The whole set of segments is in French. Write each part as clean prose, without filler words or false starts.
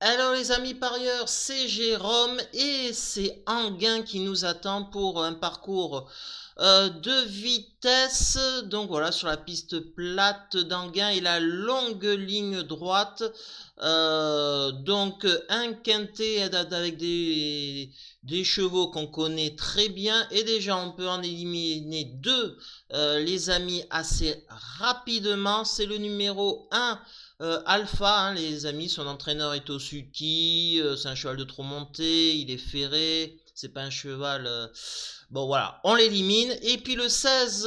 Alors les amis parieurs, c'est Jérôme et c'est Anguin qui nous attend pour un parcours de vitesse. Donc voilà, sur la piste plate d'Anguin et la longue ligne droite. Donc un quintet avec des chevaux qu'on connaît très bien. Et déjà on peut en éliminer deux, les amis, assez rapidement. C'est le numéro 1. Alpha, hein, les amis, son entraîneur est Osuki, c'est un cheval de trop monté, il est ferré, c'est pas un cheval... Bon voilà, on l'élimine. Et puis le 16,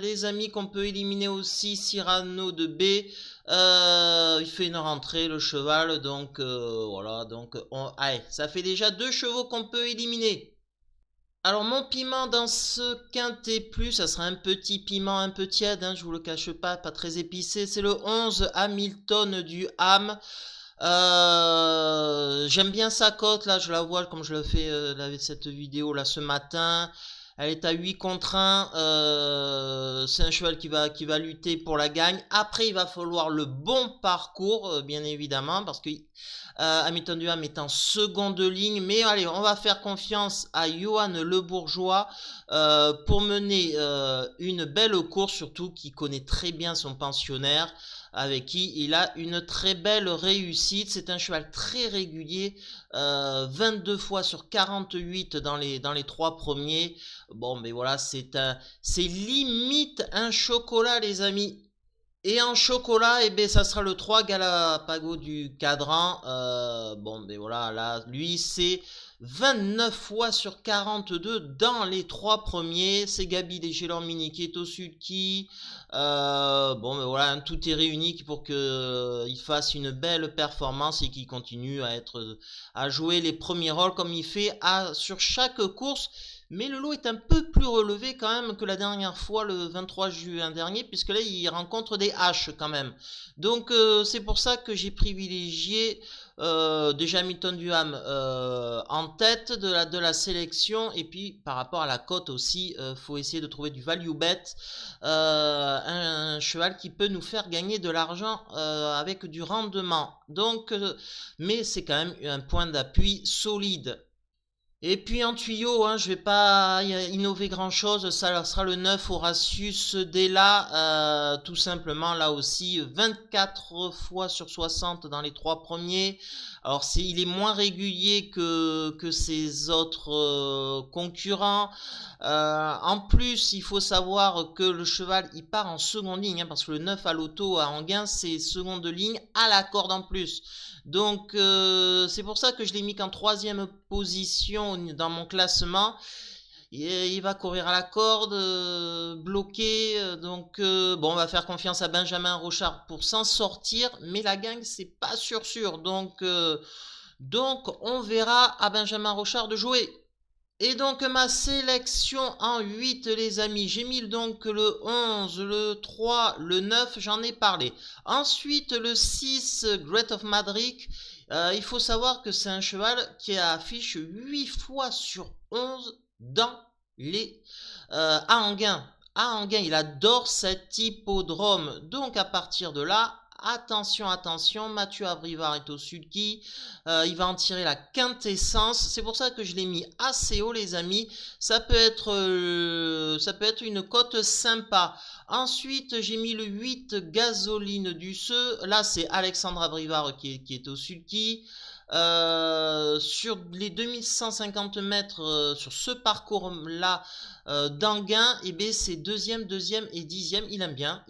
les amis, qu'on peut éliminer aussi, Cyrano de B, il fait une rentrée, le cheval, donc voilà, donc allez, ça fait déjà deux chevaux qu'on peut éliminer. Alors mon piment dans ce quintet plus, ça sera un petit piment un peu tiède, hein, je vous le cache pas très épicé. C'est le 11 Hamilton du Ham. J'aime bien sa cote, là je la vois comme je le fais avec cette vidéo là ce matin. Elle est à 8 contre 1. C'est un cheval qui va lutter pour la gagne. Après, il va falloir le bon parcours, bien évidemment, parce que Hamilton Duham est en seconde ligne. Mais allez, on va faire confiance à Johan Le Bourgeois pour mener une belle course, surtout qui connaît très bien son pensionnaire, avec qui il a une très belle réussite. C'est un cheval très régulier, 22 fois sur 48 dans les 3 premiers. Bon, mais voilà, c'est limite un chocolat, les amis. Et en chocolat, eh ben, ça sera le 3 Galapago du cadran. Bon, ben voilà, là, lui, c'est 29 fois sur 42 dans les 3 premiers. C'est Gabi Desgelormini qui est au Sulky. Bon, ben voilà, hein, tout est réuni pour qu'il fasse une belle performance et qu'il continue à jouer les premiers rôles comme il fait sur chaque course. Mais le lot est un peu plus relevé quand même que la dernière fois, le 23 juin dernier, puisque là, il rencontre des haches quand même. Donc, c'est pour ça que j'ai privilégié déjà Hamilton Duham en tête de la sélection. Et puis, par rapport à la cote aussi, faut essayer de trouver du value bet. Un cheval qui peut nous faire gagner de l'argent avec du rendement. Donc, mais c'est quand même un point d'appui solide. Et puis en tuyau, hein, je vais pas innover grand chose, ça sera le 9 Horatius Della, tout simplement là aussi 24 fois sur 60 dans les 3 premiers. Alors il est moins régulier que ses autres concurrents. En plus, il faut savoir que le cheval il part en seconde ligne, hein, parce que le 9 à l'auto à Anguin c'est seconde ligne à la corde en plus. Donc c'est pour ça que je l'ai mis qu'en troisième position dans mon classement. Il va courir à la corde, bloqué. Donc bon, on va faire confiance à Benjamin Rochard pour s'en sortir. Mais la gang, c'est pas sûr. Donc on verra à Benjamin Rochard de jouer. Et donc ma sélection en 8, les amis, j'ai mis donc le 11, le 3, le 9, j'en ai parlé. Ensuite le 6, Great of Madrid. Il faut savoir que c'est un cheval qui affiche 8 fois sur 11 dans les à Anguin. À Anguin, il adore cet hippodrome. Donc à partir de là, attention, Mathieu Abrivard est au sulky, il va en tirer la quintessence. C'est pour ça que je l'ai mis assez haut, les amis. Ça peut être une cote sympa. Ensuite, j'ai mis le 8 Gasoline du Seu. Là, c'est Alexandre Abrivard qui est au sulky. Sur les 2150 mètres, sur ce parcours-là d'Anguin, et bien c'est deuxième et dixième. Il aime bien,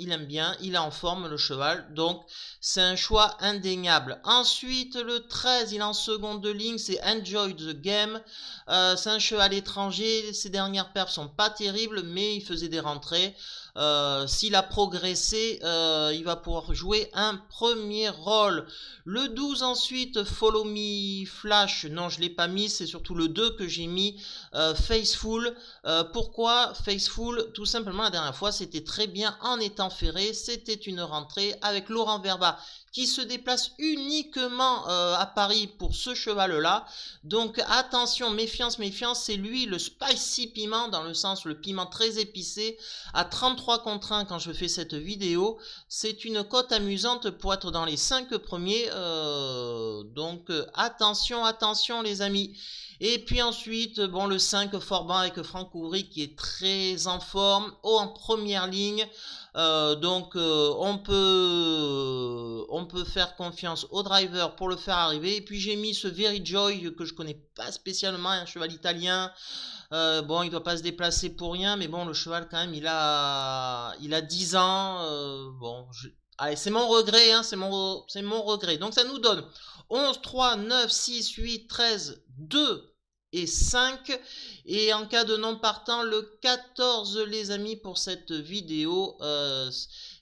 il est en forme le cheval, donc c'est un choix indéniable. Ensuite le 13, il est en seconde ligne, c'est Enjoy the Game. C'est un cheval étranger, ses dernières perfs sont pas terribles, mais il faisait des rentrées. S'il a progressé, il va pouvoir jouer un premier rôle. Le 12 ensuite, Follow Me Flash, non je l'ai pas mis, c'est surtout le 2 que j'ai mis, Faithful. Pourquoi Faithful? Tout simplement la dernière fois c'était très bien en étant ferré, c'était une rentrée avec Laurent Verba qui se déplace uniquement à Paris pour ce cheval-là. Donc attention, méfiance, méfiance, c'est lui le spicy piment, dans le sens le piment très épicé, à 33 contre 1 quand je fais cette vidéo. C'est une cote amusante pour être dans les 5 premiers, donc attention, attention les amis. Et puis ensuite, bon, le 5 Forban avec Franck Ouvry qui est très en forme, en première ligne. Donc on peut faire confiance au driver pour le faire arriver. Et puis j'ai mis ce Very Joy que je connais pas spécialement, un cheval italien. Bon, il doit pas se déplacer pour rien, mais bon, le cheval quand même, il a 10 ans. Bon, allez, c'est mon regret, hein, c'est mon regret. Donc ça nous donne 11, 3, 9, 6, 8, 13, 2 et 5. Et en cas de non partant, le 14 les amis pour cette vidéo.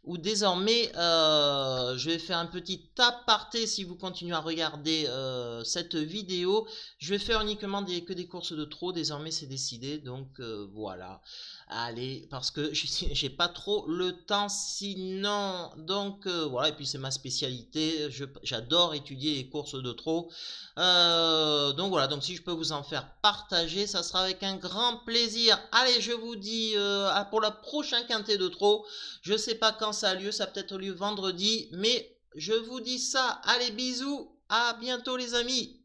Où désormais je vais faire un petit aparté si vous continuez à regarder cette vidéo. Je vais faire uniquement que des courses de trot, désormais c'est décidé, donc voilà. Allez, parce que j'ai pas trop le temps sinon, donc voilà, et puis c'est ma spécialité, j'adore étudier les courses de trot. Donc voilà, donc si je peux vous en faire partager, ça sera avec un grand plaisir. Allez, je vous dis pour la prochaine quintet de trot. Je sais pas quand ça a lieu, ça peut-être lieu vendredi, mais je vous dis ça. Allez, bisous, à bientôt les amis.